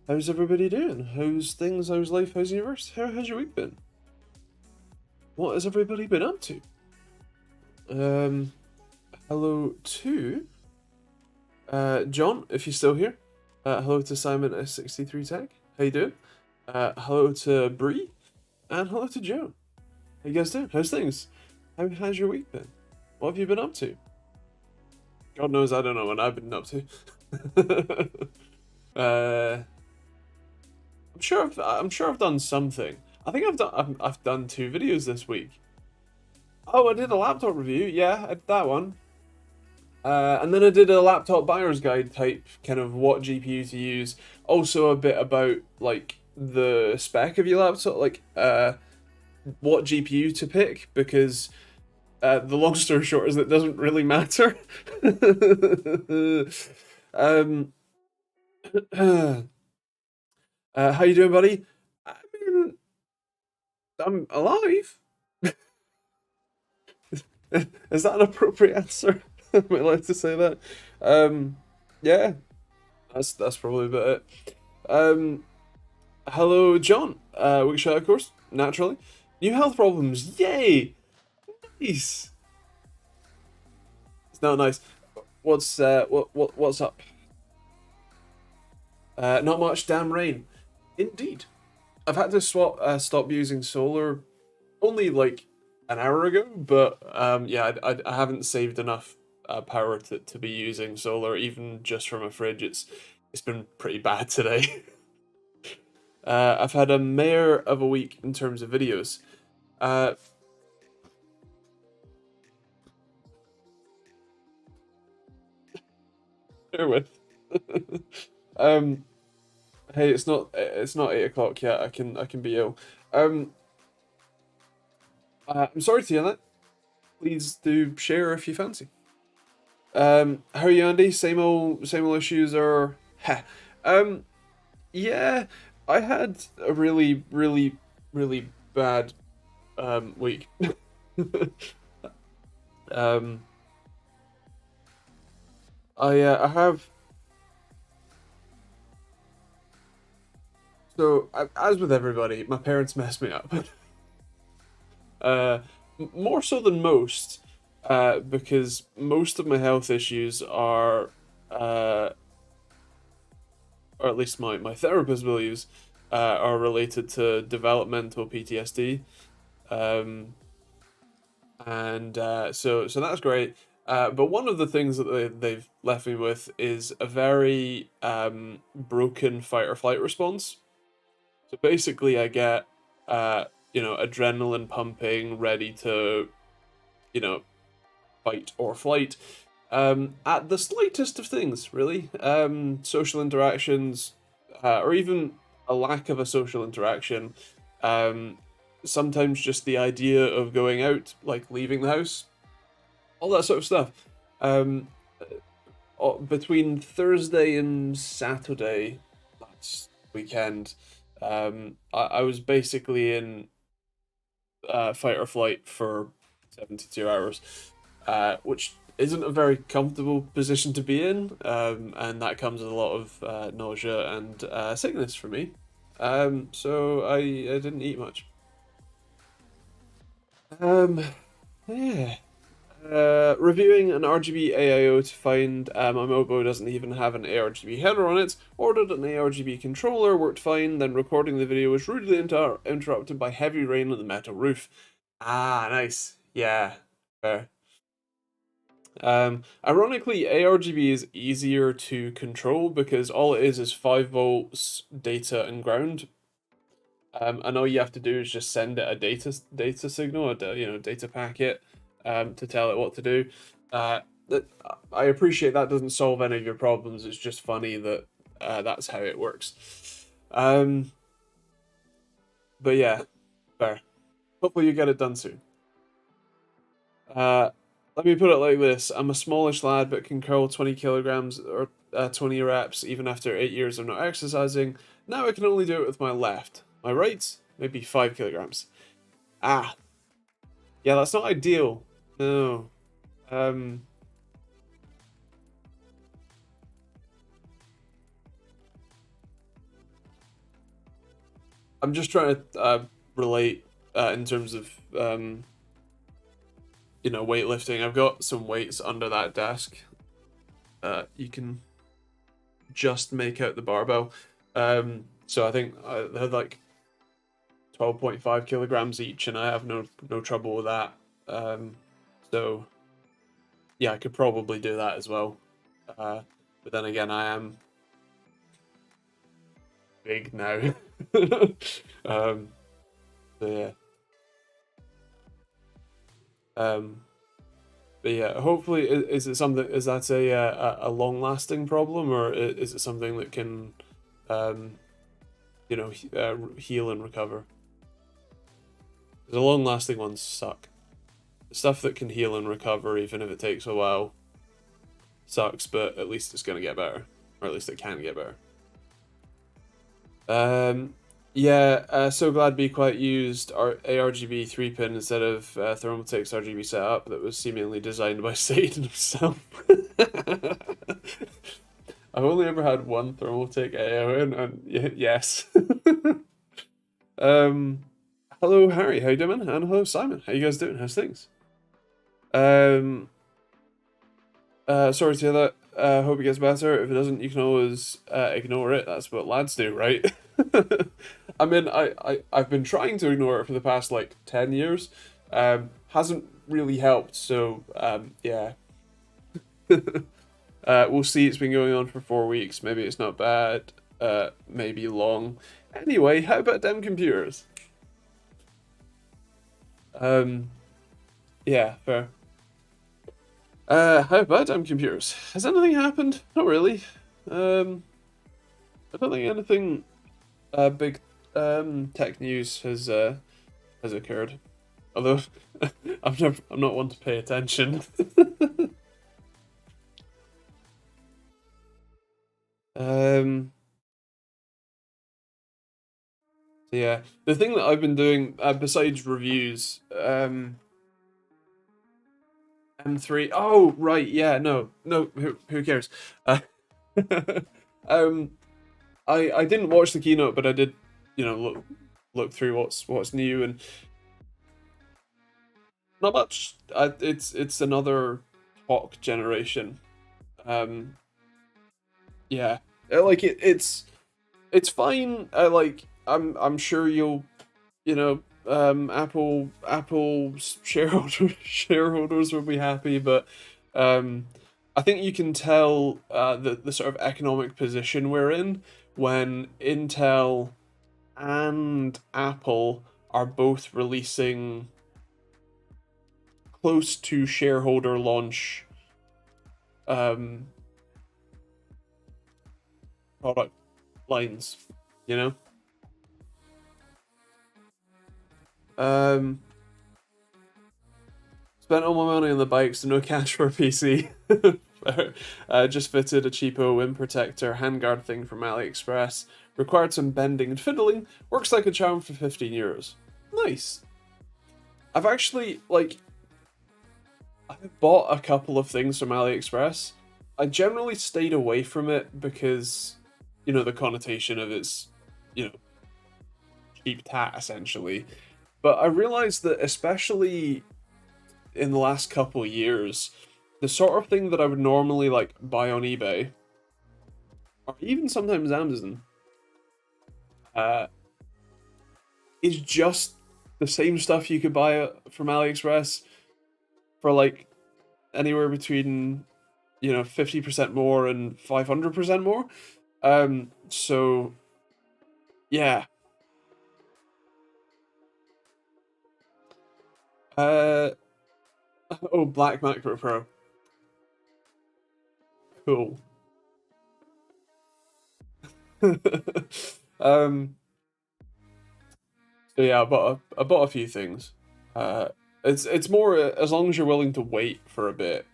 How's everybody doing? How's things? How's life? How's the universe? How's your week been? What has everybody been up to? Hello to John, if you're still here. Hello to Simon S63 Tech. How you doing? Hello to Bree, and hello to Joe. How you guys doing? How's things? How's your week been? What have you been up to? God knows I don't know what I've been up to. uh, I'm sure I've done something. I think I've done 2 videos this week. Oh, I did a laptop review. Yeah, I did that one. And then I did a laptop buyer's guide type, kind of what GPU to use. Also a bit about like the spec of your laptop, like what GPU to pick, because the long story short is that it doesn't really matter. um, how you doing, buddy? I mean, I'm alive. Is that an appropriate answer? Am I allowed to say that? Yeah, that's probably about it. Hello, John. Weak shot, of course, naturally. New health problems, yay! Nice. It's not nice. What's up? Not much. Damn rain. Indeed. I've had to stop using solar only like an hour ago, but yeah, I haven't saved enough power to be using solar even just from a fridge. It's been pretty bad today. I've had a mare of a week in terms of videos. Bear with. um, hey, it's not 8 o'clock yet. I can be ill. I'm sorry to hear that. Please do share if you fancy. How are you, Andy? Same old issues or? Heh. Yeah, I had a really bad week. um, I have. So as with everybody, my parents messed me up. uh, More so than most, because most of my health issues are, or at least my therapist believes, are related to developmental PTSD. Um, and so that's great. But one of the things that they've left me with is a very broken fight or flight response. So basically, I get adrenaline pumping, ready to you know fight or flight at the slightest of things, really. Social interactions, or even a lack of a social interaction. Um, Sometimes just the idea of going out, like leaving the house, all that sort of stuff. Um, Between Thursday and Saturday last weekend, I was basically in fight or flight for 72 hours, which isn't a very comfortable position to be in, and that comes with a lot of nausea and sickness for me. So I didn't eat much. Um, yeah. Reviewing an RGB AIO to find my Mobo doesn't even have an ARGB header on it, ordered an ARGB controller, worked fine, then recording the video was rudely interrupted by heavy rain on the metal roof. Ah, nice. Yeah, fair. Ironically, ARGB is easier to control because all it is 5 volts, data, and ground. And all you have to do is just send it a data signal, data packet, to tell it what to do. I appreciate that doesn't solve any of your problems. It's just funny that that's how it works. But yeah, fair. Hopefully you get it done soon. Let me put it like this: I'm a smallish lad, but can curl 20 kilograms or 20 reps even after 8 years of not exercising. Now I can only do it with my left. My right, maybe 5 kilograms. Ah, yeah, that's not ideal. No. Um, I'm just trying to relate in terms of weightlifting. I've got some weights under that desk. You can just make out the barbell. So I think they're like 12.5 kilograms each, and I have no trouble with that. So yeah, I could probably do that as well. But then again, I am big now. So yeah. But yeah, hopefully, is it something? Is that a long lasting problem, or is it something that can, um, heal and recover? The long lasting ones suck. The stuff that can heal and recover, even if it takes a while, sucks. But at least it's gonna get better, or at least it can get better. Yeah, so glad Be Quiet used our ARGB 3-pin instead of Thermaltake's RGB setup that was seemingly designed by Satan himself. I've only ever had one Thermaltake AO in, and yes. Hello Harry, how you doing? And hello Simon, how you guys doing? How's things? Sorry to hear that. Hope it gets better. If it doesn't, you can always ignore it. That's what lads do, right? I mean, I've been trying to ignore it for the past like 10 years. Hasn't really helped. So yeah. We'll see. It's been going on for 4 weeks. Maybe it's not bad. Maybe long. Anyway, how about them computers? Yeah, fair. How about them computers? Has anything happened? Not really. I don't think anything big tech news has occurred. Although I'm not one to pay attention. So yeah, the thing that I've been doing besides reviews, M3. Oh right, yeah, no, who cares? Um, I didn't watch the keynote, but I did, look through what's new, and not much. It's another talk generation. Yeah, like it's fine. I'm sure you'll, Apple shareholders will be happy, but I think you can tell the sort of economic position we're in when Intel and Apple are both releasing close to shareholder launch product lines, you know? Spent all my money on the bikes and no cash for a PC. Just fitted a cheapo wind protector handguard thing from AliExpress. Required some bending and fiddling. Works like a charm for 15 euros. Nice. I've actually, I've bought a couple of things from AliExpress. I generally stayed away from it because, the connotation of it's, cheap tat, essentially. But I realized that especially in the last couple of years, the sort of thing that I would normally buy on eBay, or even sometimes Amazon, is just the same stuff you could buy from AliExpress for anywhere between 50% more and 500% more. So yeah. Oh, Black Macro Pro. Cool. So yeah, I bought a few things. It's more as long as you're willing to wait for a bit,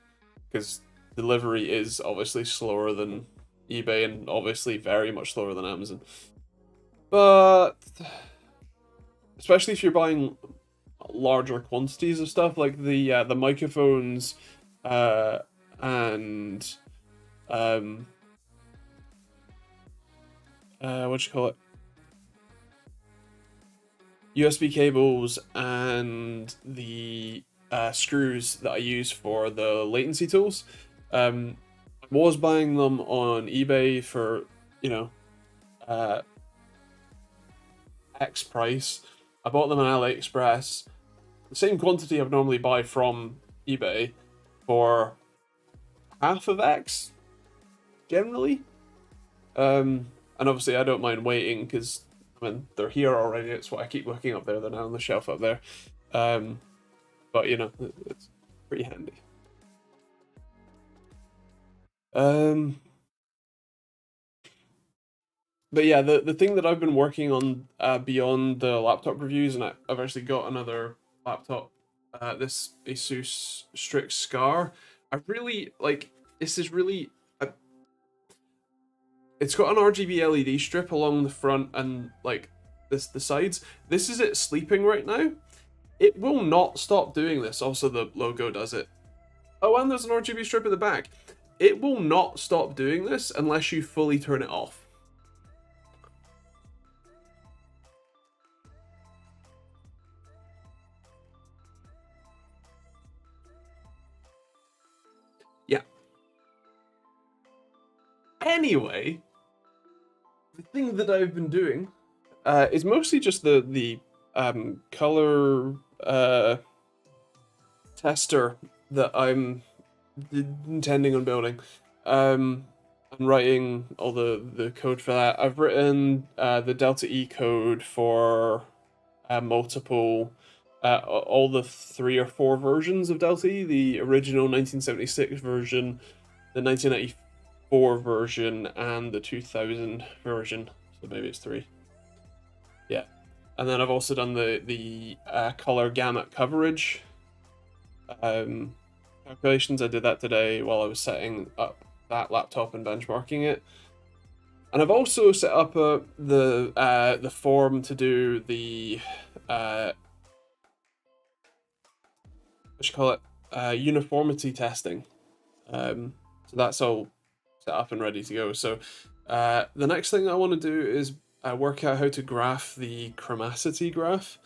because delivery is obviously slower than eBay and obviously very much slower than Amazon. But especially if you're buying larger quantities of stuff, like the microphones, and what you call it? USB cables and the screws that I use for the latency tools. I was buying them on eBay for, you know, uh, X price. I bought them on AliExpress, the same quantity I'd normally buy from eBay, for half of X, generally. And obviously I don't mind waiting because I mean they're here already. It's what I keep looking up there. They're now on the shelf up there. But you know, it's pretty handy. Um, but yeah, the thing that I've been working on beyond the laptop reviews, and I've actually got another laptop, this Asus Strix Scar. I really like. This is really. It's got an RGB LED strip along the front and like the sides. This is it sleeping right now. It will not stop doing this. Also, the logo does it. Oh, and there's an RGB strip at the back. It will not stop doing this unless you fully turn it off. Yeah. Anyway, the thing that I've been doing is mostly just the color tester that I'm intending on building. I'm writing all the code for that. I've written the Delta E code for multiple, all the 3 or 4 versions of Delta E, the original 1976 version, the 1994 version, and the 2000 version. So maybe it's 3. Yeah. And then I've also done the color gamut coverage calculations. I did that today while I was setting up that laptop and benchmarking it. And I've also set up the form to do the what you call it, uniformity testing. So that's all set up and ready to go. So the next thing I want to do is work out how to graph the chromacity graph.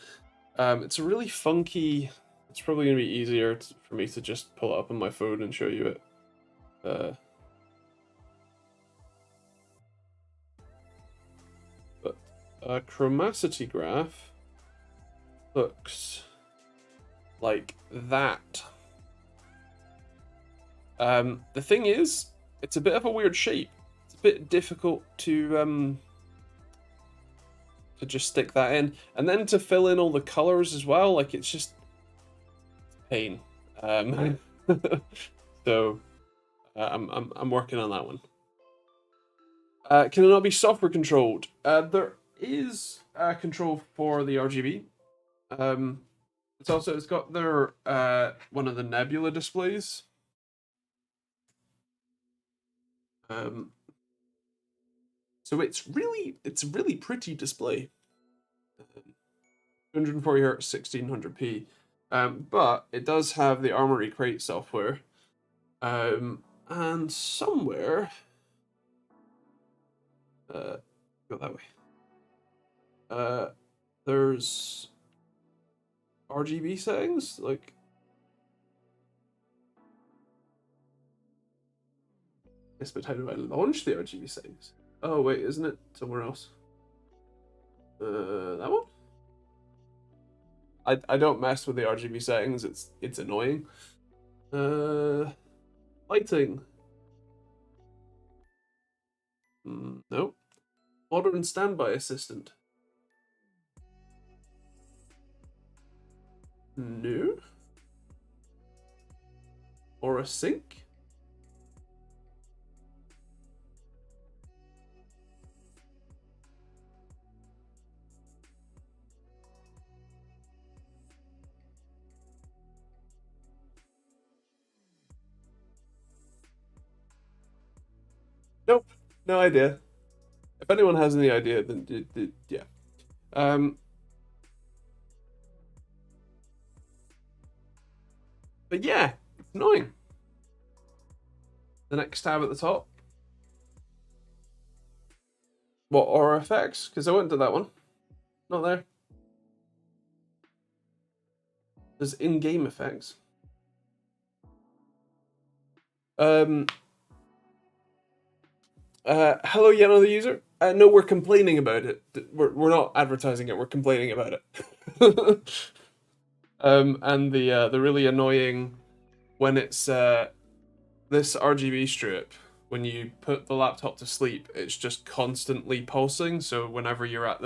It's a really funky. It's probably gonna be easier for me to just pull it up on my phone and show you it. But a chromacity graph looks like that. The thing is, it's a bit of a weird shape. It's a bit difficult to just stick that in, and then to fill in all the colors as well. Like it's just pain. So I'm working on that one. Can it not be software controlled? There is control for the RGB. It's got their one of the Nebula displays. So it's a really pretty display. 240 hertz, 1600p. But it does have the Armory Crate software. And somewhere, go that way. There's RGB settings, like yes, but how do I launch the RGB settings? Oh wait, isn't it somewhere else? That one? I don't mess with the RGB settings, it's annoying. Lighting. Nope. Modern standby assistant. No. Or a sync? Nope. No idea. If anyone has any idea, then yeah. But yeah, it's annoying. The next tab at the top. What, RFX? Because I went to that one. Not there. There's in-game effects. Hello, yet another user. No, we're complaining about it. We're not advertising it. We're complaining about it. And the really annoying when it's this RGB strip. When you put the laptop to sleep, it's just constantly pulsing. So whenever you're at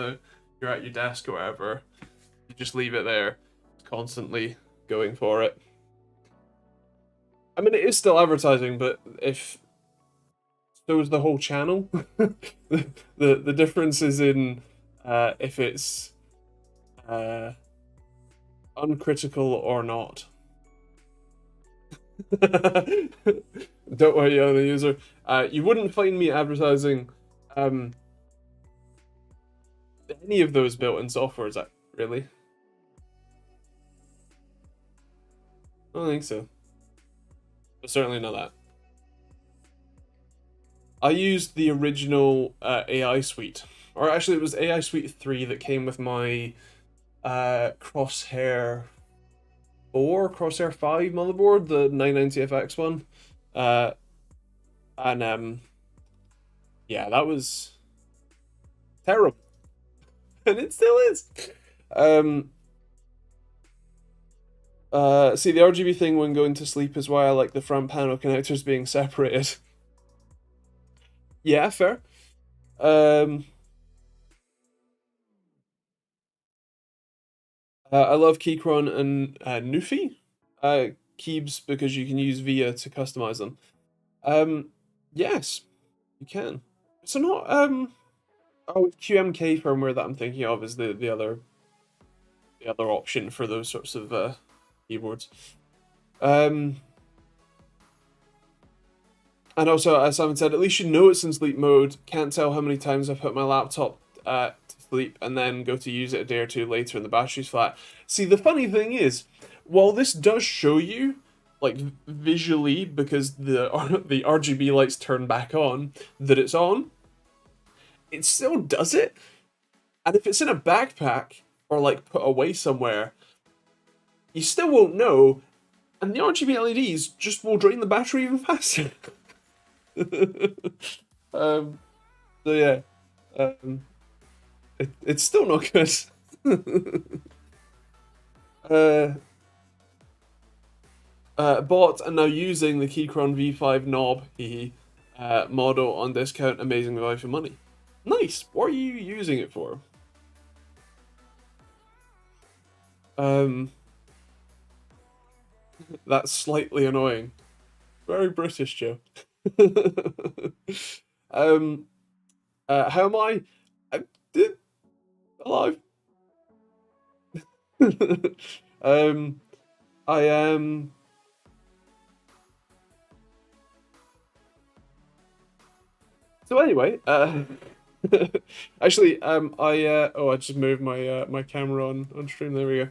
your desk or whatever, you just leave it there, it's constantly going for it. I mean, it is still advertising, but if so is the whole channel. The difference is in if it's uncritical or not. Don't worry, young user. You wouldn't find me advertising any of those built-in softwares, really. I don't think so. But certainly not that. I used the original AI suite. Or actually, it was AI Suite 3 that came with my Crosshair 4, Crosshair 5 motherboard, the 990FX one. And yeah, that was terrible. And it still is. See, the RGB thing when going to sleep is why I like the front panel connectors being separated. Yeah, fair. I love Keychron and Nufi keybs because you can use VIA to customize them. Yes, you can. So not oh, QMK firmware that I'm thinking of is the other option for those sorts of keyboards. And also, as Simon said, at least you know it's in sleep mode. Can't tell how many times I put my laptop to sleep and then go to use it a day or two later and the battery's flat. See, the funny thing is, while this does show you, like, visually, because the RGB lights turn back on, that it's on, it still does it. And if it's in a backpack or, like, put away somewhere, you still won't know, and the RGB LEDs just will drain the battery even faster. So yeah, it's still not good. Bought and now using the Keychron V5 knob model on discount, amazing value for money. Nice. What are you using it for? That's slightly annoying. Very British, Joe. How am I? I did alive. I am. So anyway, actually, I just moved my camera on stream. There we go.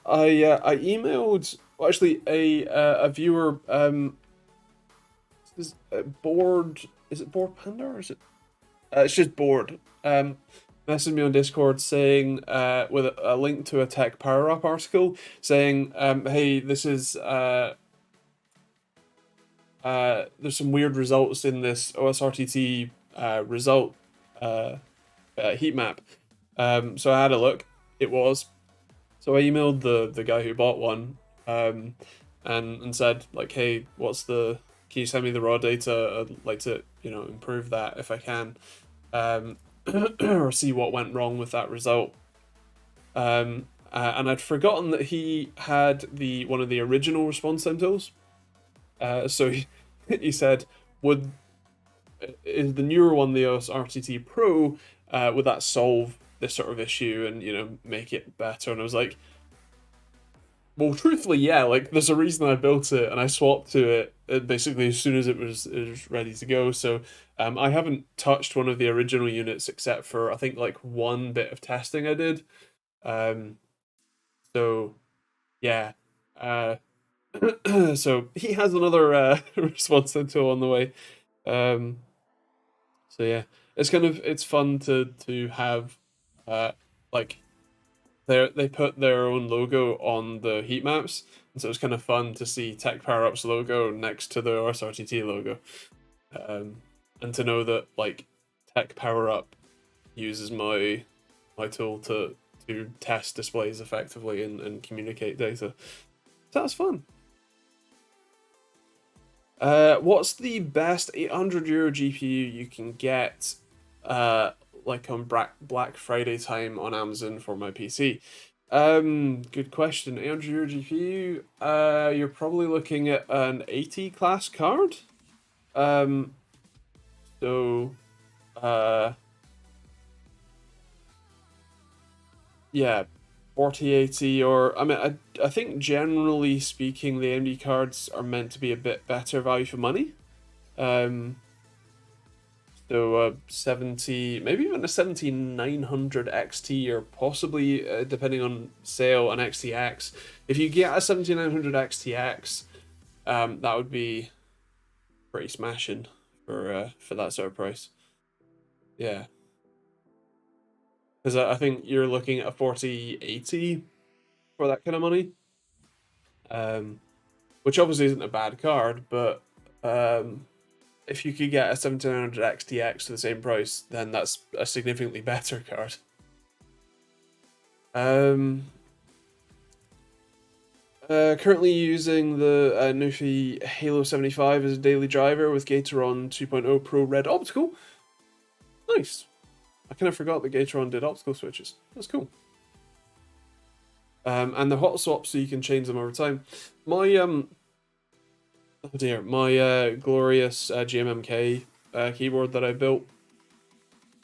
I emailed, well, actually, a viewer, is board, is it Board Panda or is it it's just Board, messaged me on Discord saying with a link to a Tech Power Up article saying hey, this is there's some weird results in this OSRTT result heat map. So I had a look. It was. So I emailed the guy who bought one and said, like, hey, can you send me the raw data? I'd like to, improve that if I can, or see what went wrong with that result. And I'd forgotten that he had one of the original response time tools. So he said, is the newer one, the OS RTT Pro, would that solve this sort of issue and make it better? And I was like, well, truthfully, yeah. Like, there's a reason I built it and I swapped to it basically as soon as it was ready to go. So I haven't touched one of the original units except for I think like one bit of testing I did. So yeah. So he has another response tool on the way. So yeah, it's fun to have like they put their own logo on the heat maps, and so it's kind of fun to see Tech Power Up's logo next to the RSRTT logo, and to know that like Tech Power Up uses my tool to test displays effectively and communicate data. So that's fun. What's the best €800 GPU you can get, like on Black Friday time on Amazon for my PC? Good question. €800 GPU. You're probably looking at an 80 class card. So, yeah, 4080, or I mean, I think generally speaking, the AMD cards are meant to be a bit better value for money. So 70, maybe even a 7900 XT, or possibly, depending on sale, an XTX. If you get a 7900 XTX, that would be pretty smashing for that sort of price. Yeah. Because I think you're looking at a 4080 for that kind of money. Which obviously isn't a bad card, but if you could get a 7900 XTX for the same price, then that's a significantly better card. Currently using the Nufi Halo 75 as a daily driver with Gateron 2.0 Pro Red Optical. Nice. I kind of forgot that Gateron did optical switches. That's cool. And the hot swap, so you can change them over time. My oh dear, my glorious GMMK keyboard that I built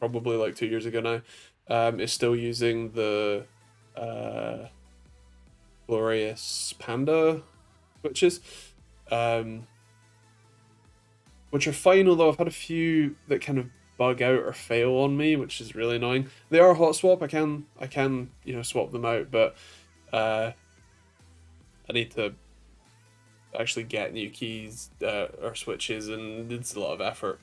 probably like 2 years ago now, is still using the glorious Panda switches, which are fine, although I've had a few that kind of bug out or fail on me, which is really annoying. They are hot swap. I can swap them out, but I need to actually get new keys or switches, and it's a lot of effort.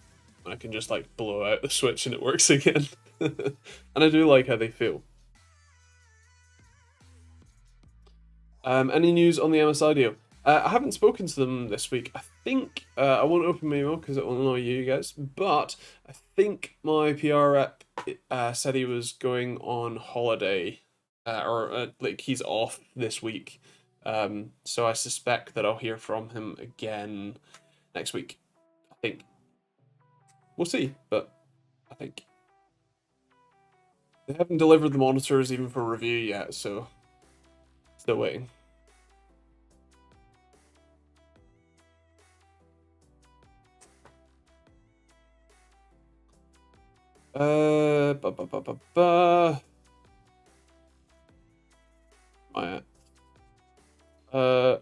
I can just like blow out the switch and it works again. And I do like how they feel. Any news on the MSI deal? I haven't spoken to them this week. I think I won't open my email because it will annoy you guys, but I think my PR rep said he was going on holiday, or like he's off this week. So I suspect that I'll hear from him again next week. I think. We'll see, but I think. They haven't delivered the monitors even for review yet, so still waiting.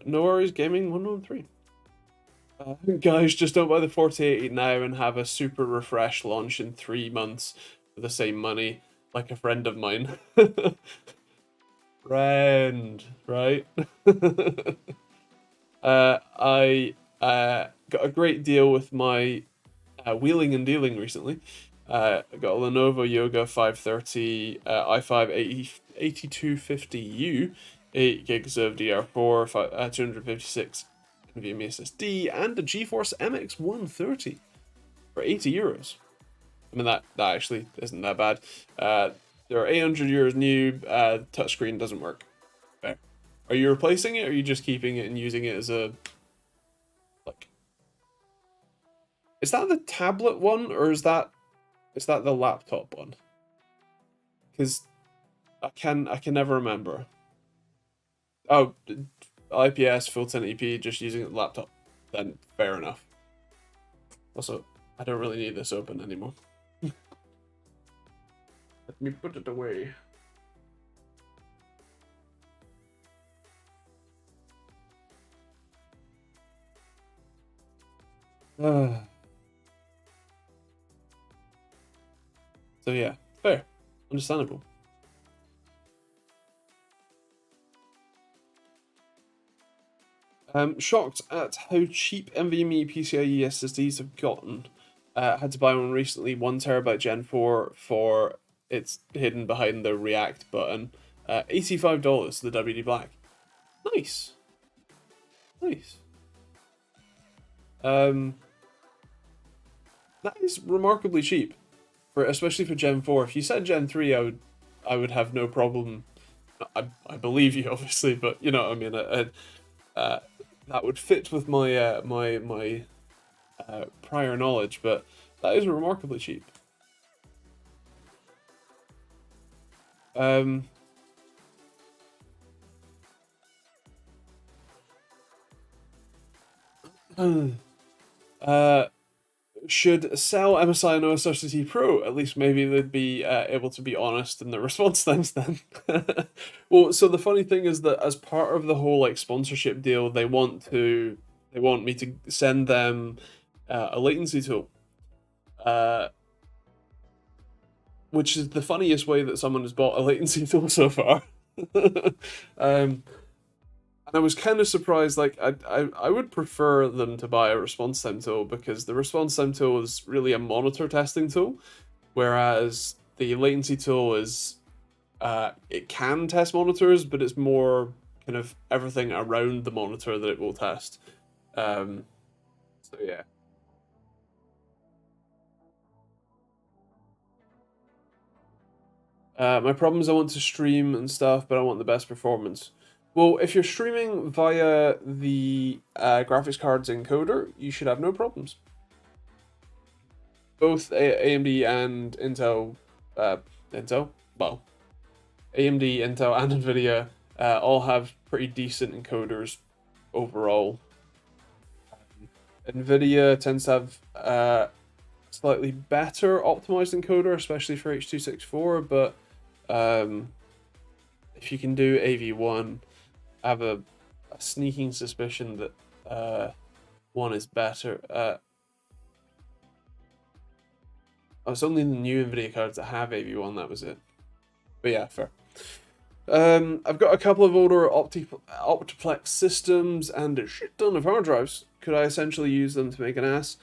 No worries, gaming 113. Guys, just don't buy the 4080 now and have a super refresh launch in 3 months for the same money, like a friend of mine. Friend, right? I got a great deal with my wheeling and dealing recently. I got a Lenovo Yoga 530 i5 8250U, 8 gigs of DR4, 256 NVMe SSD, and a GeForce MX 130 for €80. I mean, that actually isn't that bad. They're €800 new. Touchscreen doesn't work. Fair. Are you replacing it, or are you just keeping it and using it as a like? Is that the tablet one, or is that the laptop one? Because I can never remember. Oh, IPS full 1080p, just using the laptop. Then fair enough. Also, I don't really need this open anymore. Let me put it away. So yeah, fair, understandable. Shocked at how cheap NVMe PCIe SSDs have gotten. Had to buy one recently, 1TB Gen 4 for it's hidden behind the React button. $85, the WD Black. Nice. Nice. That is remarkably cheap, especially for Gen 4. If you said Gen 3, I would have no problem. I believe you, obviously, but you know what I mean. That would fit with my my prior knowledge, but that is remarkably cheap. Should sell MSI and OSRCT Pro. At least maybe they'd be able to be honest in the response times then. Well, so the funny thing is that as part of the whole like sponsorship deal, they want me to send them a latency tool, which is the funniest way that someone has bought a latency tool so far. And I was kind of surprised. Like, I would prefer them to buy a response time tool, because the response time tool is really a monitor testing tool, whereas the latency tool is it can test monitors, but it's more kind of everything around the monitor that it will test. So yeah. My problem is I want to stream and stuff, but I want the best performance. Well, if you're streaming via the graphics card's encoder, you should have no problems. Both AMD and Intel, well, AMD, Intel, and NVIDIA all have pretty decent encoders overall. NVIDIA tends to have slightly better optimized encoder, especially for H.264, but if you can do AV1, I have a sneaking suspicion that one is better. It's only the new NVIDIA cards that have AV1, that was it. But yeah, fair. I've got a couple of older Optiplex systems and a shit ton of hard drives. Could I essentially use them to make an ass?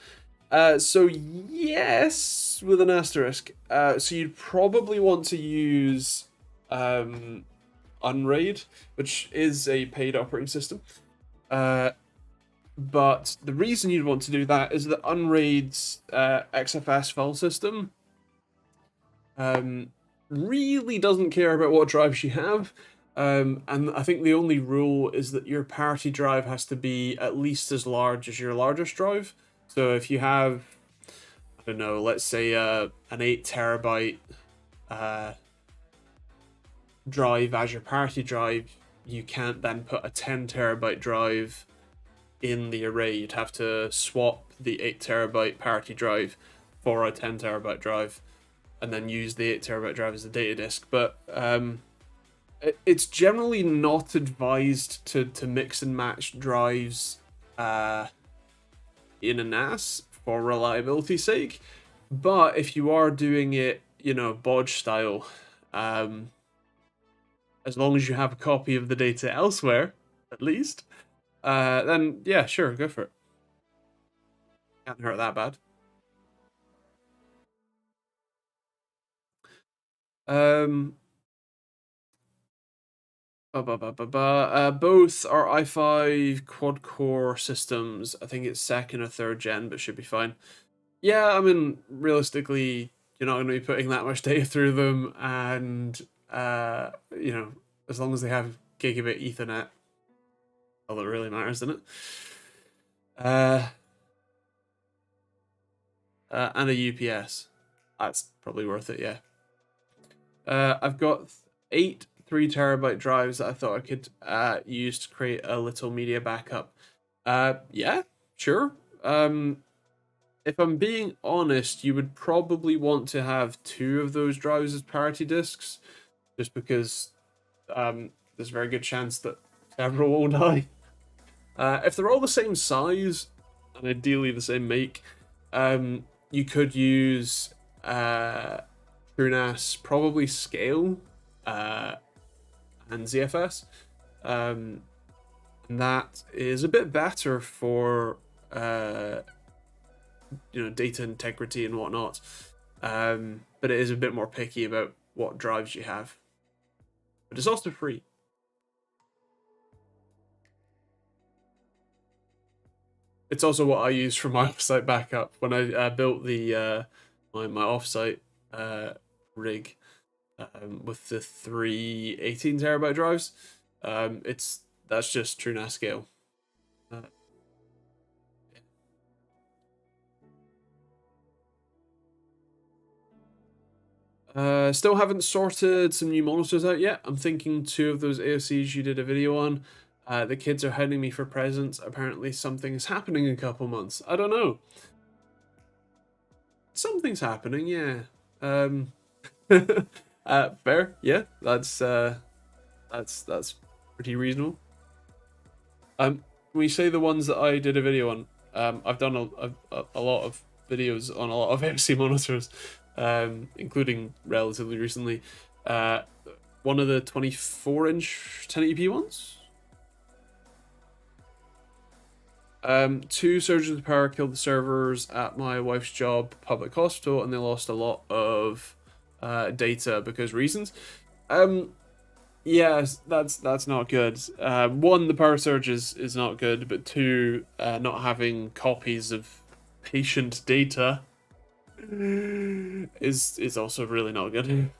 So yes, with an asterisk. So you'd probably want to use Unraid, which is a paid operating system. But the reason you'd want to do that is that Unraid's XFS file system really doesn't care about what drives you have. And I think the only rule is that your parity drive has to be at least as large as your largest drive. So if you have, I don't know, let's say an 8 terabyte drive as your parity drive, you can't then put a 10 terabyte drive in the array. You'd have to swap the 8 terabyte parity drive for a 10 terabyte drive, and then use the 8 terabyte drive as a data disk. But it's generally not advised to mix and match drives in a NAS for reliability's sake. But if you are doing it, you know, bodge style, as long as you have a copy of the data elsewhere, at least, then yeah, sure, go for it. Can't hurt that bad. Both are i5 quad-core systems. I think it's second or third gen, but should be fine. Yeah, I mean, realistically, you're not going to be putting that much data through them, and you know, as long as they have gigabit Ethernet, all that really matters, isn't it? And a UPS. That's probably worth it, yeah. I've got 8 3 terabyte drives that I thought I could use to create a little media backup. Yeah, sure. If I'm being honest, you would probably want to have 2 of those drives as parity disks, just because there's a very good chance that several will die. If they're all the same size, and ideally the same make, you could use TrueNAS, probably Scale, and ZFS. And that is a bit better for you know, data integrity and whatnot, but it is a bit more picky about what drives you have. but it's also free. It's also what I use for my offsite backup when I built the my offsite rig with the three 18 terabyte drives. That's just TrueNAS scale. Still haven't sorted some new monitors out yet. I'm thinking 2 of those AOCs you did a video on. The kids are hounding me for presents. Apparently something is happening in a couple months. I don't know. Something's happening, yeah. Fair, yeah. That's pretty reasonable. When you say the ones that I did a video on, I've done a lot of videos on a lot of MC monitors, including relatively recently. One of the 24-inch 1080p ones. 2 surges of power killed the servers at my wife's job public hospital, and they lost a lot of data because reasons. Yes, that's not good. 1, the power surge is not good, but 2, not having copies of patient data is also really not good.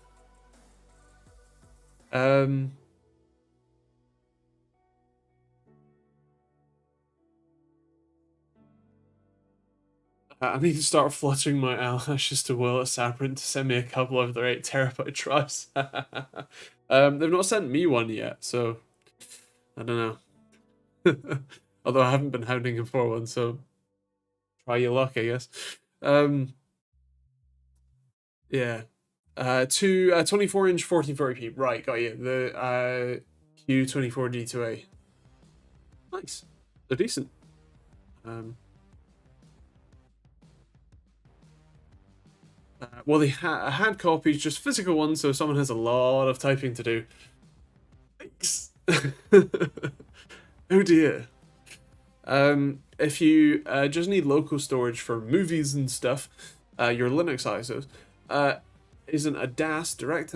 I need to start fluttering my eyelashes to Will at Sabrent to send me a couple of their 8 terabyte drives. They've not sent me one yet, so I don't know. Although I haven't been hounding him for one, so try your luck, I guess. Yeah. 24-inch 1440p. Right, got you. The Q24D2A. Nice. They're decent. Well, they had copies, just physical ones, so someone has a lot of typing to do. Thanks. Oh dear. If you just need local storage for movies and stuff, your Linux ISOs, isn't a DAS direct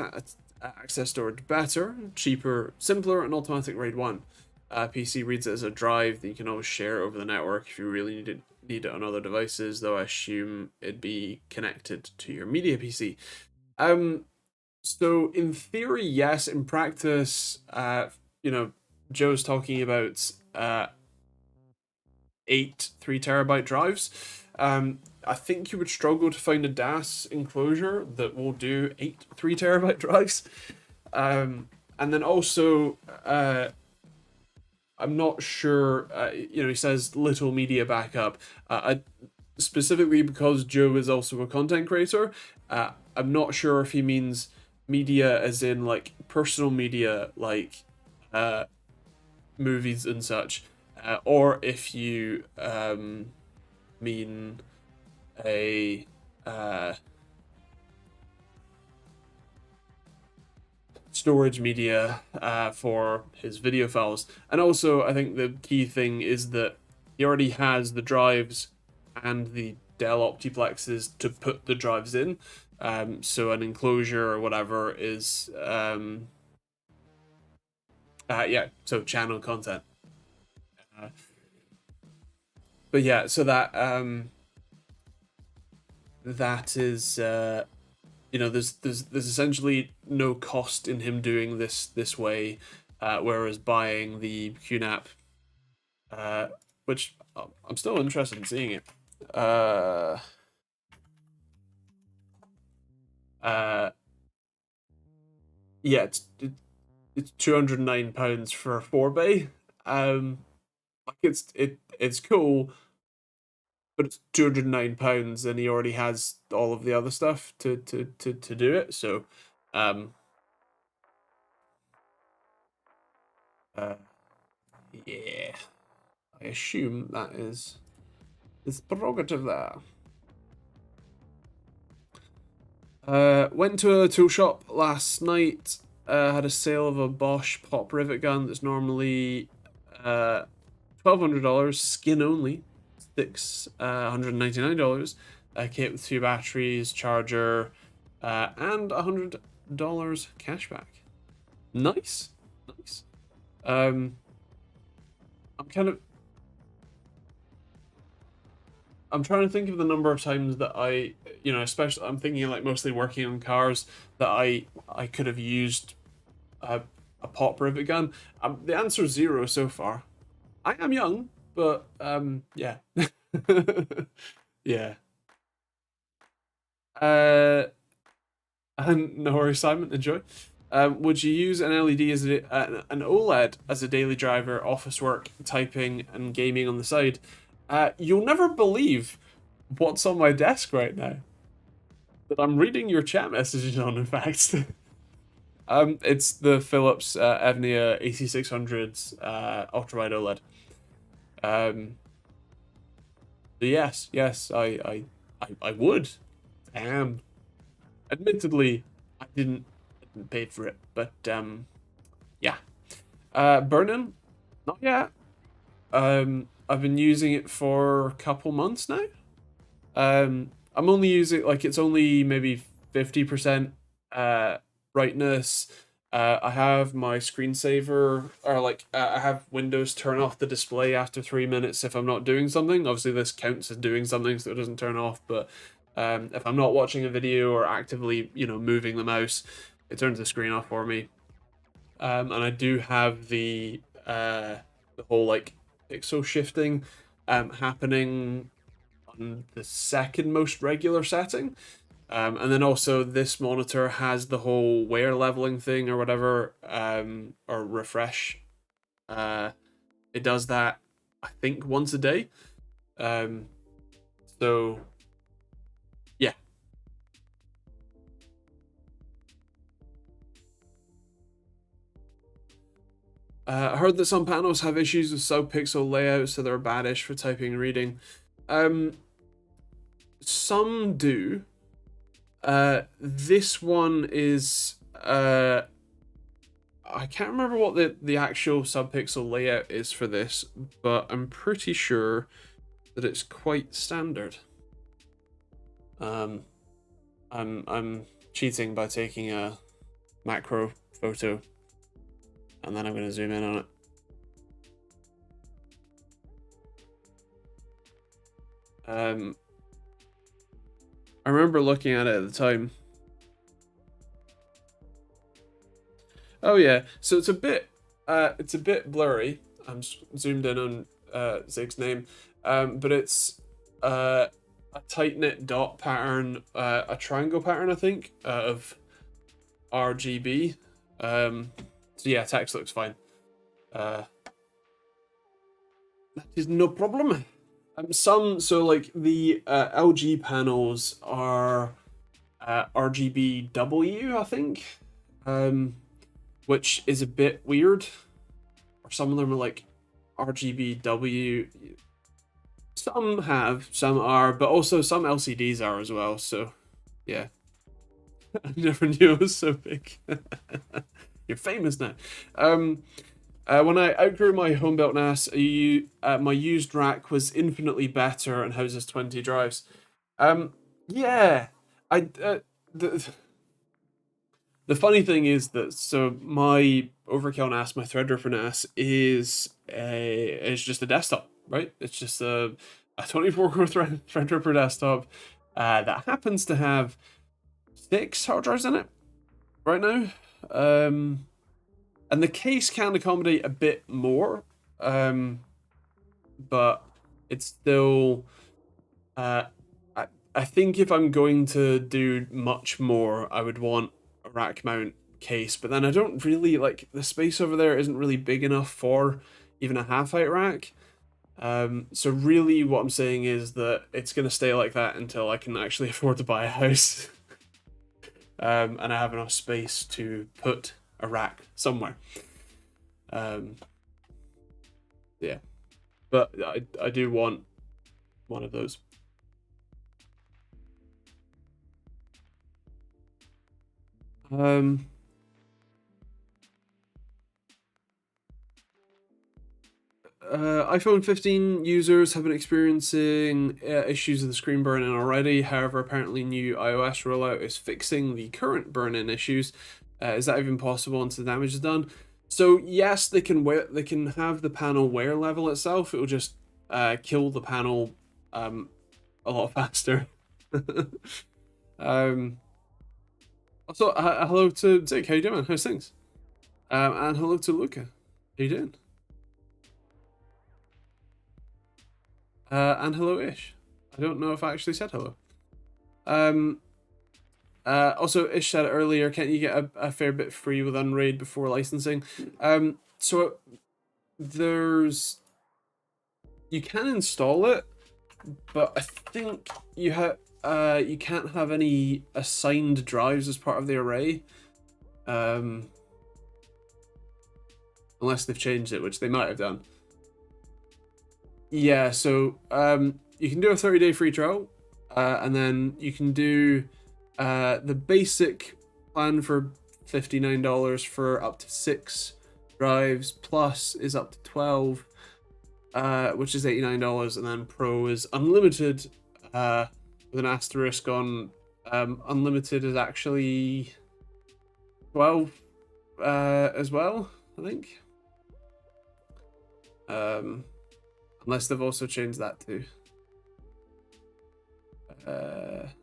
access storage better, cheaper, simpler, and automatic RAID 1? PC reads it as a drive that you can always share over the network if you really need it on other devices, though I assume it'd be connected to your media PC. So in theory, yes. In practice, Joe's talking about 8 3 terabyte drives. I think you would struggle to find a DAS enclosure that will do 8 3 terabyte drives. And then also, I'm not sure. He says little media backup. Specifically because Joe is also a content creator, I'm not sure if he means media as in like personal media, like movies and such, or if you mean a storage media for his video files. And also, I think the key thing is that he already has the drives and the Dell Optiplexes to put the drives in. So an enclosure or whatever is so channel content. But yeah, so that that is there's essentially no cost in him doing this way, whereas buying the QNAP, which I'm still interested in seeing it. Yeah, it's £209 for a 4-bay. It's cool, but it's £209, and he already has all of the other stuff to do it. So, yeah, I assume that is his prerogative there. Went to a tool shop last night. Had a sale of a Bosch pop rivet gun that's normally $1,200, skin only, $699. Kit with 2 batteries, charger, and $100 cashback. Nice, nice. Um, I'm kind of I'm trying to think of the number of times that especially I'm thinking like mostly working on cars that I could have used a, a pop rivet gun. The answer is zero so far. I am young, but yeah, yeah. Uh, and no worries, Simon. Enjoy. Would you use an LED an OLED as a daily driver, office work, typing, and gaming on the side? You'll never believe what's on my desk right now that I'm reading your chat messages on. In fact, it's the Philips Evnia 8600 ultrawide OLED. Yes, yes, I would. I am. Admittedly, I didn't pay for it, but yeah. Burn-In, not yet. I've been using it for a couple months now. I'm only using like it's only maybe 50% brightness. I have my screensaver, or like I have Windows turn off the display after 3 minutes if I'm not doing something. Obviously, this counts as doing something, so it doesn't turn off. But if I'm not watching a video or actively, moving the mouse, it turns the screen off for me. And I do have the whole like pixel shifting happening on the second most regular setting. And then also this monitor has the whole wear leveling thing or whatever, or refresh. It does that, I think, once a day. So yeah. I heard that some panels have issues with sub-pixel layouts, so they're badish for typing and reading. Some do. This one is I can't remember what the actual subpixel layout is for this, but I'm pretty sure that it's quite standard. I'm cheating by taking a macro photo, and then I'm going to zoom in on it. I remember looking at it at the time. Oh yeah, so it's a bit blurry. I'm zoomed in on Zig's name, but it's a tight knit dot pattern, a triangle pattern, I think, of RGB. So yeah, text looks fine. That is no problem. So like the LG panels are RGBW, I think, which is a bit weird. Or some of them are like RGBW. Some are, but also some LCDs are as well. So yeah, I never knew it was so big. You're famous now. When I outgrew my home built NAS, my used rack was infinitely better and houses 20 drives. Yeah, I the funny thing is that so my Overkill NAS, my Threadripper NAS is just a desktop, right? It's just a 24 core Threadripper desktop that happens to have 6 hard drives in it right now. And the case can accommodate a bit more, but it's still. I think if I'm going to do much more, I would want a rack mount case. But then I don't really like the space over there isn't really big enough for even a half height rack. So really, what I'm saying is that it's going to stay like that until I can actually afford to buy a house, and I have enough space to put a rack somewhere. Yeah, but I do want one of those. iPhone 15 users have been experiencing issues with the screen burn-in already. However, apparently new iOS rollout is fixing the current burn-in issues. Is that even possible once the damage is done? So yes, they can have the panel wear level itself. It will just kill the panel a lot faster. Also, hello to Dick. How you doing? How's things? And hello to Luca. How you doing? And hello, Ish. I don't know if I actually said hello. Also, Ish said earlier, can't you get a fair bit free with Unraid before licensing? So you can install it, but I think you can't have any assigned drives as part of the array. Unless they've changed it, which they might have done. Yeah, so you can do a 30-day free trial, and then you can do the basic plan for $59 for up to 6 drives, plus is up to 12, which is $89, and then Pro is unlimited, with an asterisk on unlimited is actually 12 as well, I think. Unless they've also changed that too. It's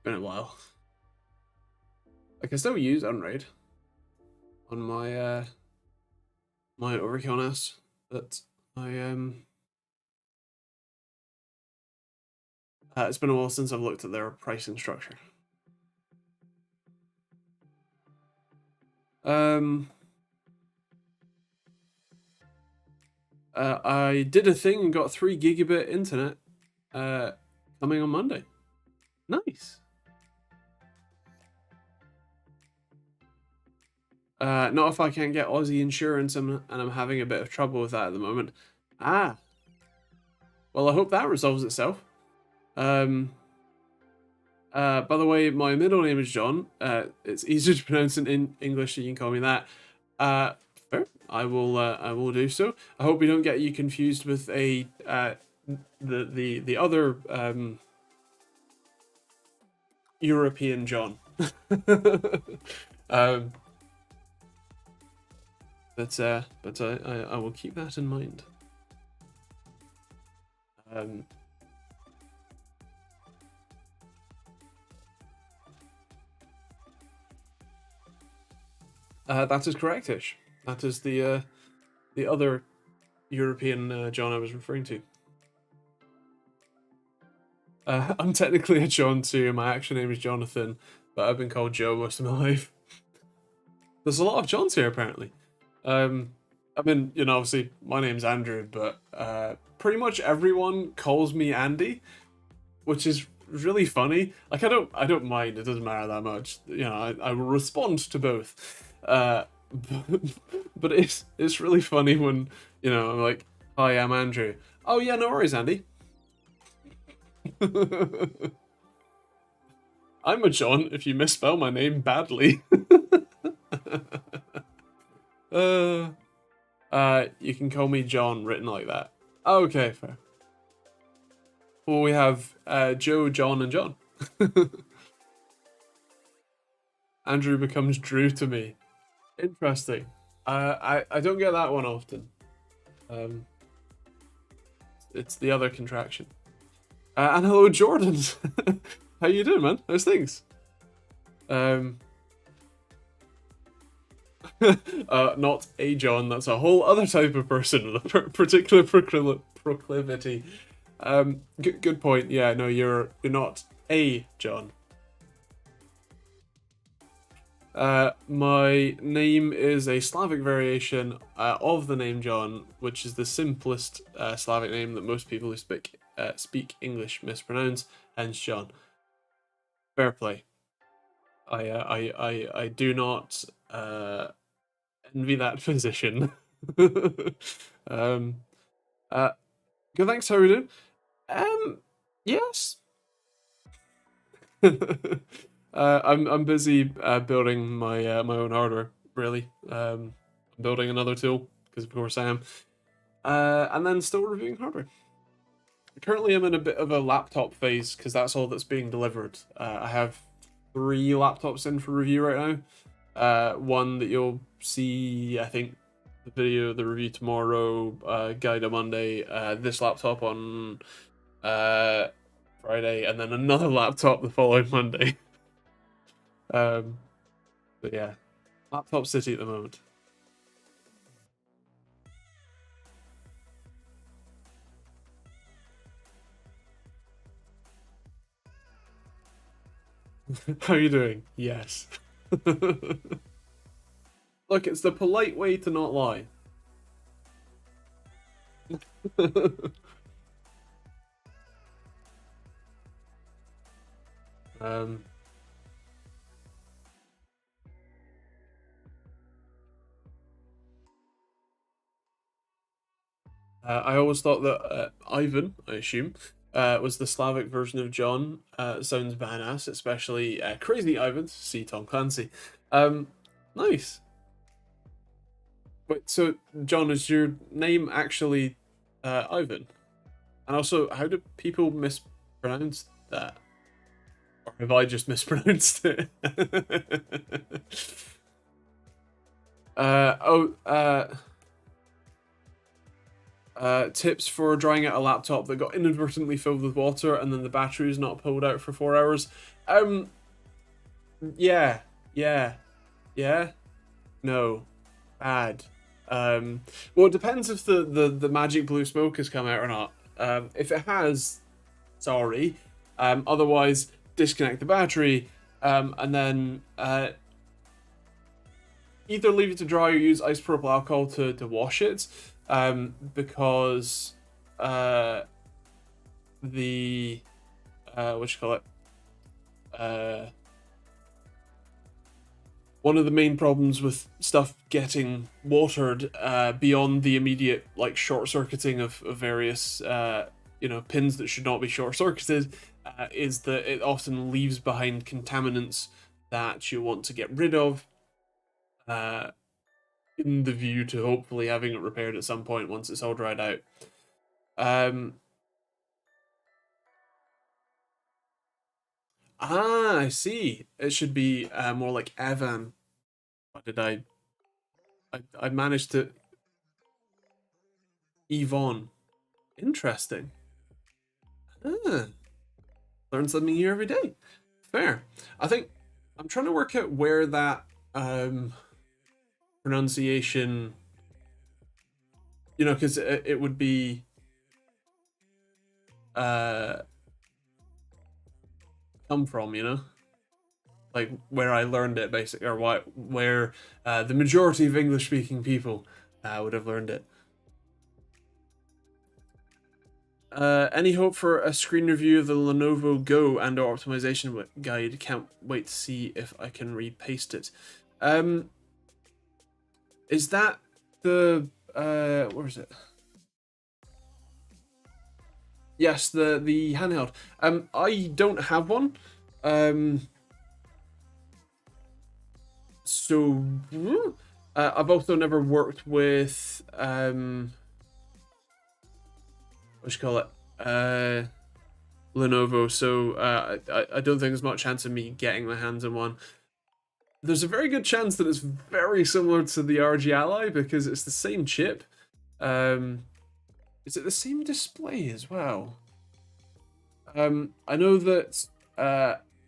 been a while. I can still use Unraid on my my Overkill NAS, but it's been a while since I've looked at their pricing structure. I did a thing and got 3 gigabit internet coming on Monday. Nice. Not if I can't get Aussie insurance, and I'm having a bit of trouble with that at the moment. Ah. Well, I hope that resolves itself. By the way, my middle name is John. It's easier to pronounce in English, so you can call me that. Fair. I will do so. I hope we don't get you confused with the other European John. But I will keep that in mind. That is correct-ish. That is the other European John I was referring to. I'm technically a John too. My actual name is Jonathan, but I've been called Joe most of my life. There's a lot of Johns here, apparently. I mean, you know, obviously my name's Andrew, but pretty much everyone calls me Andy, which is really funny. Like, I don't mind. It doesn't matter that much. You know, I will respond to both. But it's really funny when, you know, I'm like, hi, I'm Andrew. Oh yeah, no worries, Andy. I'm a John if you misspell my name badly. You can call me John written like that. Okay, fair. Well, we have Joe, John, and John. Andrew becomes Drew to me. Interesting. I don't get that one often. It's the other contraction. And hello, Jordan. How you doing, man? How's things? Not a John. That's a whole other type of person with a particular proclivity. Good point. Yeah, no, you're not a John. My name is a Slavic variation of the name John, which is the simplest Slavic name that most people who speak English mispronounce, hence John. Fair play. I do not envy that position. Good, thanks. How are you doing? Yes. I'm busy building my my own hardware. Really, I'm building another tool, because of course I am. And then still reviewing hardware. Currently, I'm in a bit of a laptop phase, because that's all that's being delivered. I have 3 laptops in for review right now. One that you'll see, I think, the review tomorrow, guide on Monday, this laptop on Friday, and then another laptop the following Monday. But yeah, laptop city at the moment. How are you doing? Yes. Look, it's the polite way to not lie. um, I always thought that Ivan, I assume, was the Slavic version of John. Sounds badass, especially Crazy Ivan. See Tom Clancy. Nice. Wait, so John, is your name actually Ivan? And also, how do people mispronounce that? Or have I just mispronounced it? Oh, tips for drying out a laptop that got inadvertently filled with water and then the battery is not pulled out for 4 hours. Yeah, yeah, yeah. No, bad. Well, it depends if the magic blue smoke has come out or not. If it has, sorry. Otherwise, disconnect the battery, and then either leave it to dry or use isopropyl alcohol to wash it, because the what you call it, one of the main problems with stuff getting watered beyond the immediate like short circuiting of various pins that should not be short circuited is that it often leaves behind contaminants that you want to get rid of, in the view to hopefully having it repaired at some point once it's all dried out. I see. It should be more like Evan. What did I managed to Yvonne. Interesting. Ah, learn something new every day. Fair. I think I'm trying to work out where that pronunciation, because it would be come from, like where I learned it basically, or where the majority of English speaking people would have learned it. Any hope for a screen review of the Lenovo Go and or optimization guide? Can't wait to see if I can repaste it. Is that the where is it? Yes, the handheld. I don't have one. So I've also never worked with what you call it, Lenovo. So I don't think there's much chance of me getting my hands on one. There's a very good chance that it's very similar to the RG Ally because it's the same chip. Is it the same display as well? I know that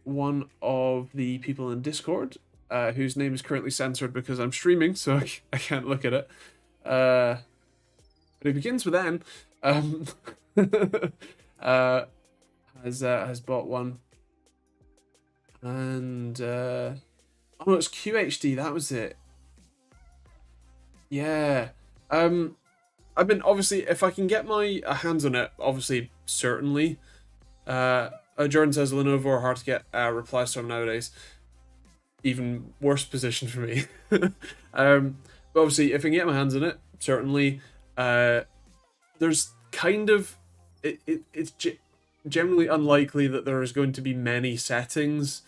one of the people in Discord, whose name is currently censored because I'm streaming, so I can't look at it. But it begins with N. Has bought one, and oh no, it's QHD. That was it. Yeah. I mean, obviously, if I can get my hands on it, obviously, certainly. Jordan says Lenovo are hard to get replies from nowadays. Even worse position for me. But obviously, if I can get my hands on it, certainly. There's kind of it's generally unlikely that there is going to be many settings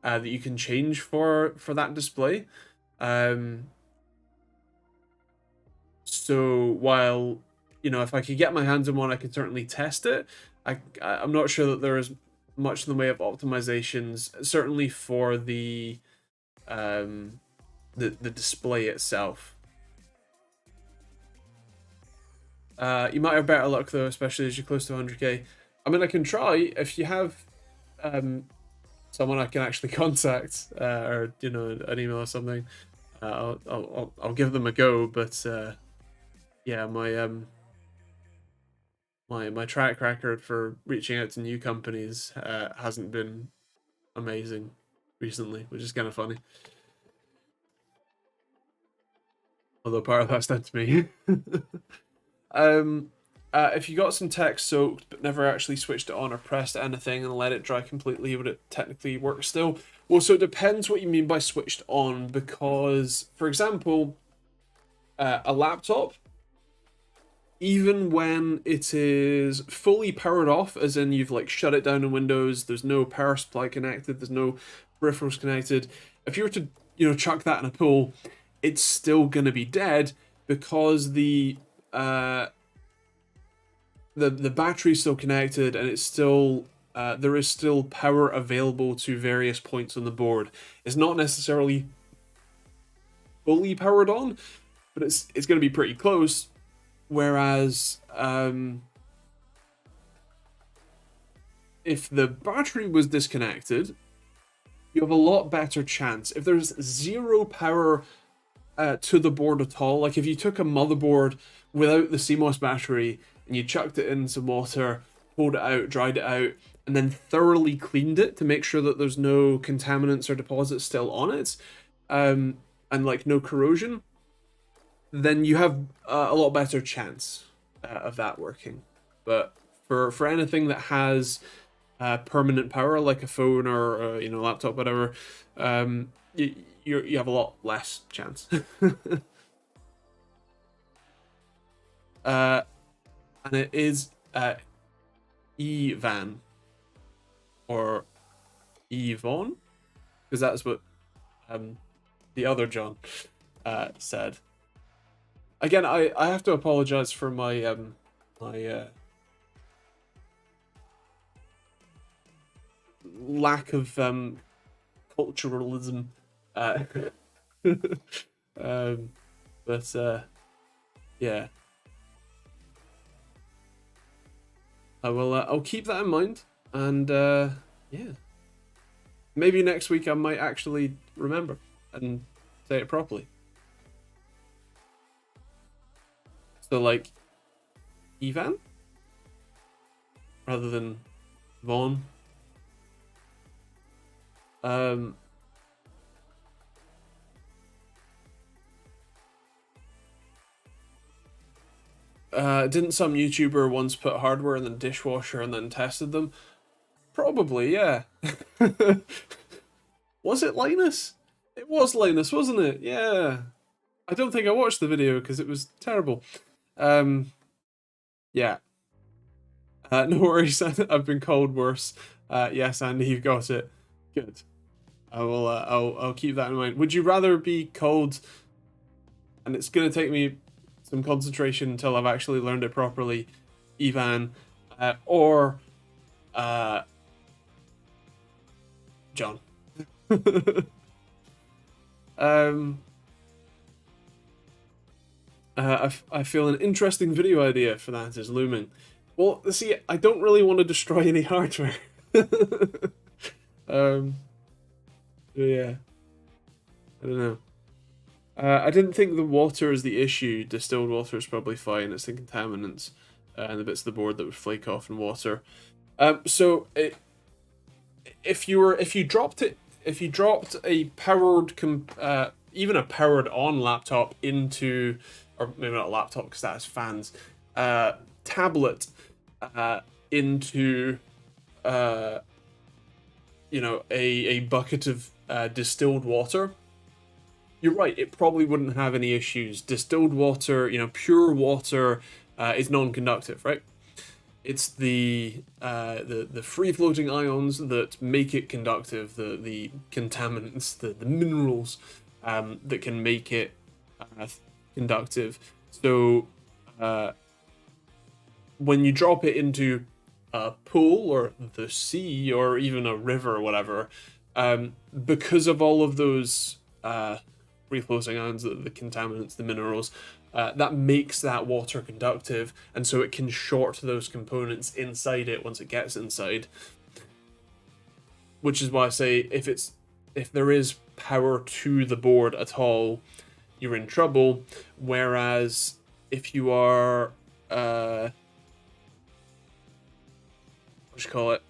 that you can change for that display. So while, you know, if I could get my hands on one, I could certainly test it. I'm not sure that there is much in the way of optimizations, certainly for the display itself. You might have better luck though, especially as you're close to 100k. I mean, I can try if you have someone I can actually contact, or you know, an email or something. I'll give them a go, but yeah, my track record for reaching out to new companies hasn't been amazing recently, which is kind of funny. Although part of that's down to me. If you got some text soaked but never actually switched it on or pressed anything and let it dry completely, would it technically work still? Well, so it depends what you mean by switched on, because, for example, a laptop, even when it is fully powered off, as in you've like shut it down in Windows, there's no power supply connected, there's no peripherals connected, if you were to, you know, chuck that in a pool, it's still gonna be dead, because the battery's still connected, and it's still there is still power available to various points on the board. It's not necessarily fully powered on, but it's going to be pretty close. Whereas if the battery was disconnected, you have a lot better chance. If there's zero power to the board at all, like if you took a motherboard without the CMOS battery and you chucked it in some water, pulled it out, dried it out, and then thoroughly cleaned it to make sure that there's no contaminants or deposits still on it, and like no corrosion, then you have a lot better chance of that working. But for anything that has permanent power, like a phone or you know, laptop, whatever, you have a lot less chance. And it is Evan or Yvonne, because that's what the other John said. Again, I have to apologize for my my lack of culturalism, but yeah. I'll keep that in mind, and yeah, maybe next week I might actually remember and say it properly. So like Ivan rather than Vaughn. Didn't some YouTuber once put hardware in the dishwasher and then tested them? Probably, yeah. Was it Linus? It was Linus, wasn't it? Yeah. I don't think I watched the video because it was terrible. Yeah. No worries, I've been called worse. Yes, Andy, you've got it. Good. I will. I'll keep that in mind. Would you rather be called? And it's gonna take me some concentration until I've actually learned it properly, Ivan, or John. I feel an interesting video idea for that is looming. Well, see, I don't really want to destroy any hardware. Yeah, I don't know. I didn't think the water is the issue. Distilled water is probably fine. It's the contaminants and the bits of the board that would flake off in water. So if you dropped a powered even a powered on laptop into, or maybe not a laptop because that has fans, tablet into you know, a bucket of distilled water, you're right, it probably wouldn't have any issues. Distilled water, you know, pure water is non-conductive, right? It's the free-floating ions that make it conductive, the contaminants, the minerals that can make it conductive. So when you drop it into a pool or the sea or even a river or whatever, because of all of those free floating ions, the contaminants, the minerals, that makes that water conductive, and so it can short those components inside it once it gets inside. Which is why I say if there is power to the board at all, you're in trouble. Whereas if you are what you call it,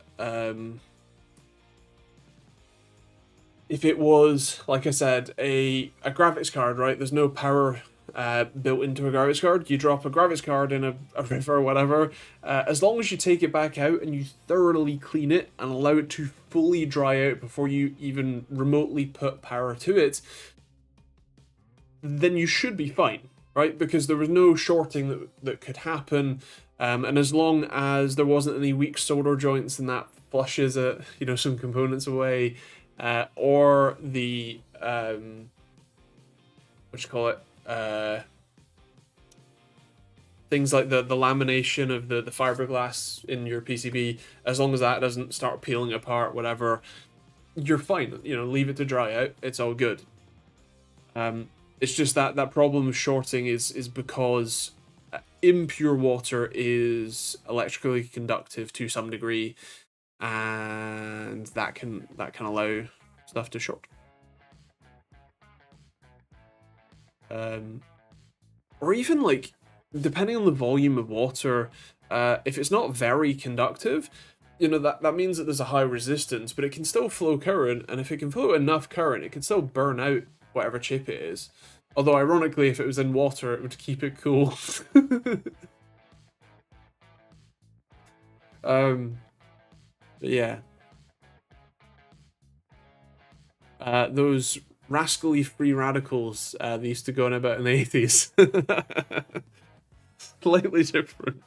if it was, like I said, a graphics card, right? There's no power built into a graphics card. You drop a graphics card in a river or whatever. As long as you take it back out and you thoroughly clean it and allow it to fully dry out before you even remotely put power to it, then you should be fine, right? Because there was no shorting that could happen. And as long as there wasn't any weak solder joints and that flushes some components away, or the what you call it, things like the lamination of the fiberglass in your PCB, as long as that doesn't start peeling apart, whatever, you're fine. Leave it to dry out. It's all good. It's just that problem of shorting is because impure water is electrically conductive to some degree, and that can allow stuff to short. Or even like, depending on the volume of water, if it's not very conductive, that means that there's a high resistance, but it can still flow current, and if it can flow enough current, it can still burn out whatever chip it is. Although, ironically, if it was in water, it would keep it cool. Yeah. Those rascally free radicals they used to go on about in the 80s. Slightly different.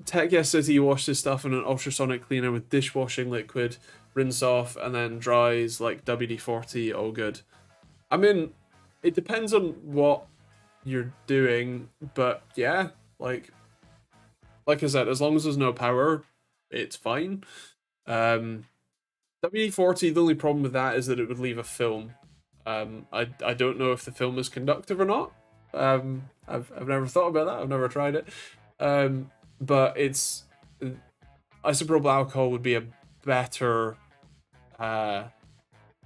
Tech says he washed his stuff in an ultrasonic cleaner with dishwashing liquid, rinse off, and then dries like WD-40, all good. I mean, it depends on what you're doing, but yeah, like I said, as long as there's no power, it's fine. WD-40, the only problem with that is that it would leave a film. I don't know if the film is conductive or not. I've never thought about that. I've never tried it. But it's isopropyl alcohol would be a better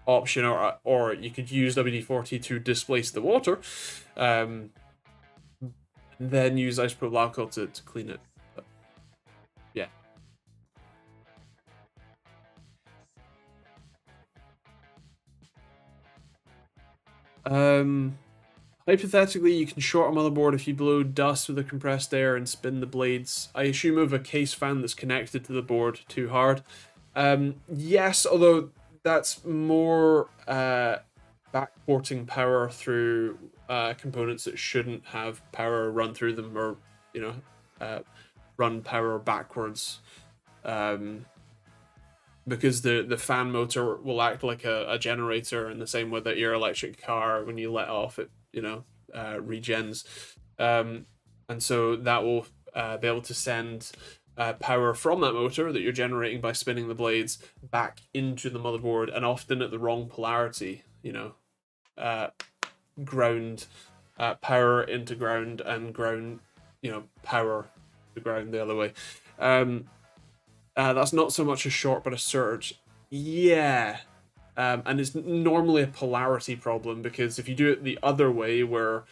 option, or you could use WD-40 to displace the water, and then use isopropyl alcohol to clean it. But, yeah. Hypothetically, you can short a motherboard if you blow dust with a compressed air and spin the blades. I assume of a case fan that's connected to the board too hard. Yes, although that's more backporting power through components that shouldn't have power run through them, or run power backwards. Because the fan motor will act like a generator in the same way that your electric car, when you let off, it regens, and so that will be able to send power from that motor that you're generating by spinning the blades back into the motherboard, and often at the wrong polarity. Ground power into ground, and ground power to ground the other way. That's not so much a short, but a surge. Yeah. And it's normally a polarity problem, because if you do it the other way, where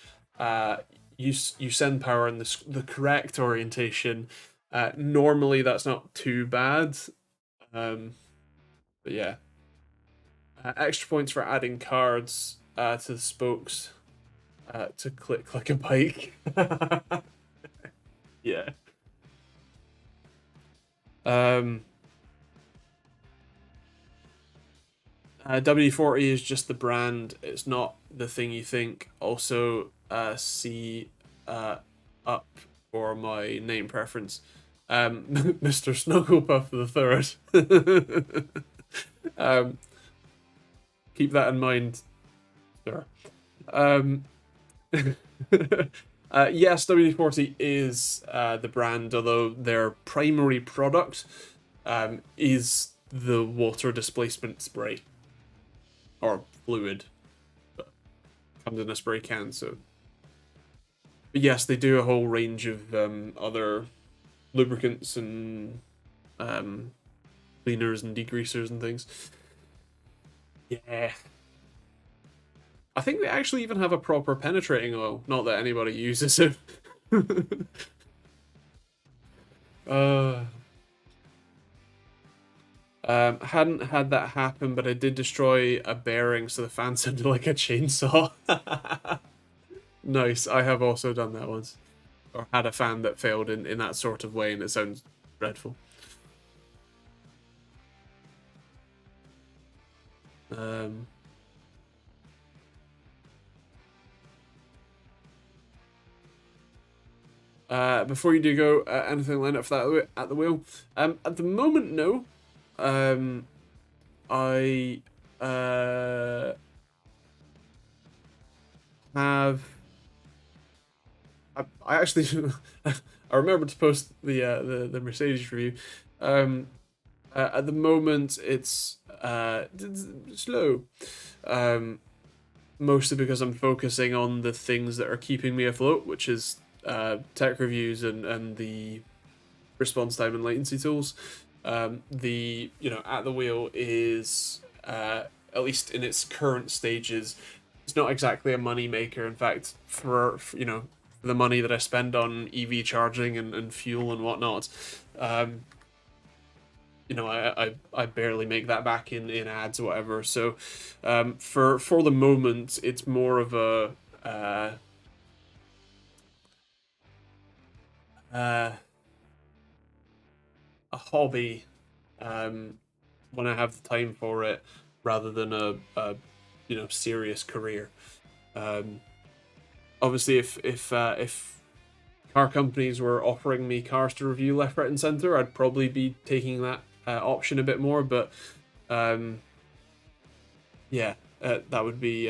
you send power in the correct orientation, normally that's not too bad. But yeah. Extra points for adding cards to the spokes to click like a bike. Yeah. WD-40 is just the brand. It's not the thing you think. Also, see up for my name preference. Mr. Snugglepuff the Third. Keep that in mind, sir. Yes, WD-40 is the brand, although their primary product is the water displacement spray or fluid, but comes in a spray can. So, but yes, they do a whole range of other lubricants and cleaners and degreasers and things. Yeah. I think they actually even have a proper penetrating oil. Not that anybody uses it. uh, hadn't had that happen, but I did destroy a bearing, so the fan sounded like a chainsaw. Nice. I have also done that once, or had a fan that failed in that sort of way, and it sounds dreadful. Um, Before you do go, anything lined up for that at the wheel? At the moment, no. I have. I actually I remember to post the Mercedes review. At the moment, it's slow. Mostly because I'm focusing on the things that are keeping me afloat, which is tech reviews and the response time and latency tools. The at the wheel is at least in its current stages, it's not exactly a money maker. In fact, for the money that I spend on EV charging and fuel and whatnot, I barely make that back in ads or whatever. So for the moment, it's more of uh, a hobby when I have the time for it, rather than a serious career. Um, Obviously, if car companies were offering me cars to review left, right, and center, I'd probably be taking that option a bit more. But um, yeah, that would be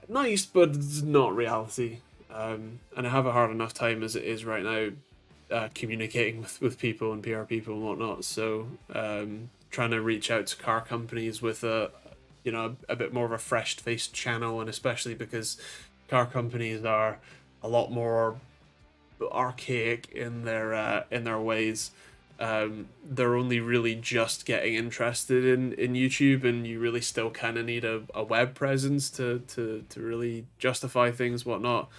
nice, but it's not reality. And I have a hard enough time as it is right now, communicating with people and PR people and whatnot. So trying to reach out to car companies with a bit more of a fresh faced channel, and especially because car companies are a lot more archaic in their ways. They're only really just getting interested in YouTube, and you really still kind of need a web presence to really justify things, whatnot.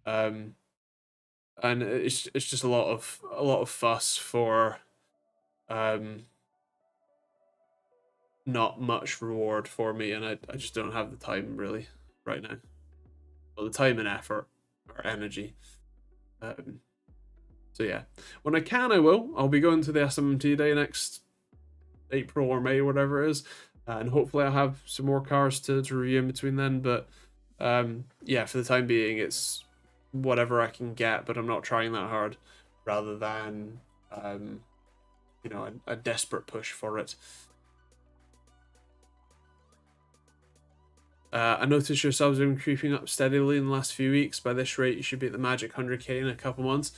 Um, and it's just a lot of fuss for um not much reward for me, and I just don't have the time really right now. Well, the time and effort or energy. Um, so yeah, when I can, I will. I'll be going to the SMT day next April or May, whatever it is, and hopefully I'll have some more cars to review in between then. But yeah, for the time being, it's whatever I can get, but I'm not trying that hard, rather than a desperate push for it. I noticed your subs have been creeping up steadily in the last few weeks. By this rate, you should be at the magic 100k in a couple months.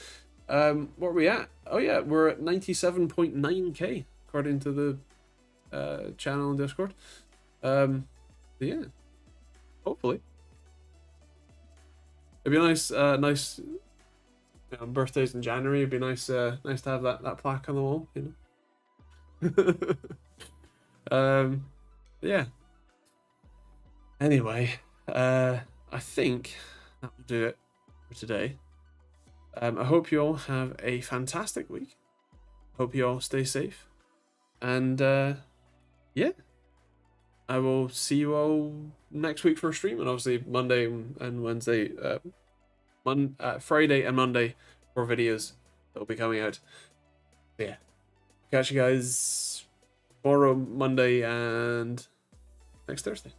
What are we at? Oh yeah, we're at 97.9k according to the channel and Discord. Yeah, hopefully it'd be nice. Nice. Birthdays in January. It'd be nice. Nice to have that plaque on the wall. Yeah. Anyway, I think that will do it for today. I hope you all have a fantastic week. Hope you all stay safe. And yeah, I will see you all next week for a stream. And obviously Monday and Wednesday, Friday and Monday for videos that will be coming out. But yeah, catch you guys tomorrow, Monday, and next Thursday.